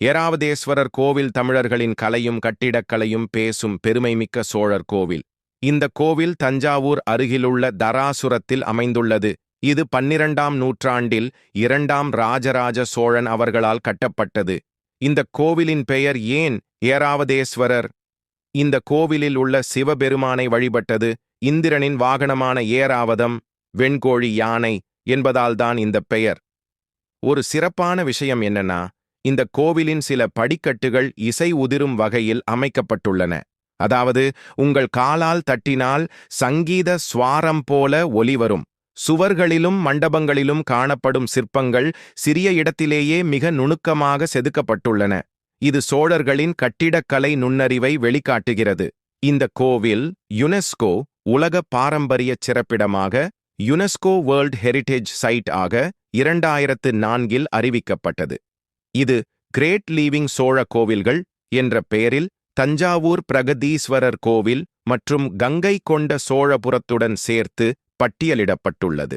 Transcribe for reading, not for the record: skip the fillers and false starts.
ஏராவதேஸ்வரர் கோவில் தமிழர்களின் கலையும் கட்டிடக்கலையும் பேசும் பெருமைமிக்க சோழர் கோவில். இந்த கோவில் தஞ்சாவூர் அருகிலுள்ள தராசுரத்தில் அமைந்துள்ளது. இது 12ஆம் நூற்றாண்டில் 2ஆம் ராஜராஜ சோழன் அவர்களால் கட்டப்பட்டது. இந்த கோவிலின் பெயர் ஏன் ஏராவதேஸ்வரர்? இந்த கோவிலில் உள்ள சிவபெருமானை வழிபட்டது இந்திரனின் வாகனமான ஏராவதம், வெண்கோழி யானை என்பதால்தான் இந்த பெயர். ஒரு சிறப்பான விஷயம் என்னன்னா, இந்த கோவிலின் சில படிக்கட்டுகள் இசை உதிரும் வகையில் அமைக்கப்பட்டுள்ளன. அதாவது உங்கள் காலால் தட்டினால் சங்கீத ஸ்வாரம் போல ஒலி வரும். சுவர்களிலும் மண்டபங்களிலும் காணப்படும் சிற்பங்கள் சிறிய இடத்திலேயே மிக நுணுக்கமாக செதுக்கப்பட்டுள்ளன. இது சோழர்களின் கட்டிடக்கலை நுண்ணறிவை வெளிக்காட்டுகிறது. இந்த கோவில் யுனெஸ்கோ உலக பாரம்பரிய சிறப்பிடமாக யுனெஸ்கோ வேர்ல்ட் ஹெரிடேஜ் சைட் ஆக 2004இல் அறிவிக்கப்பட்டது. இது கிரேட் லீவிங் சோழ கோவில்கள் என்ற பெயரில் தஞ்சாவூர் பிரகதீஸ்வரர் கோவில் மற்றும் கங்கை கொண்ட சோழபுரத்துடன் சேர்த்து பட்டியலிடப்பட்டுள்ளது.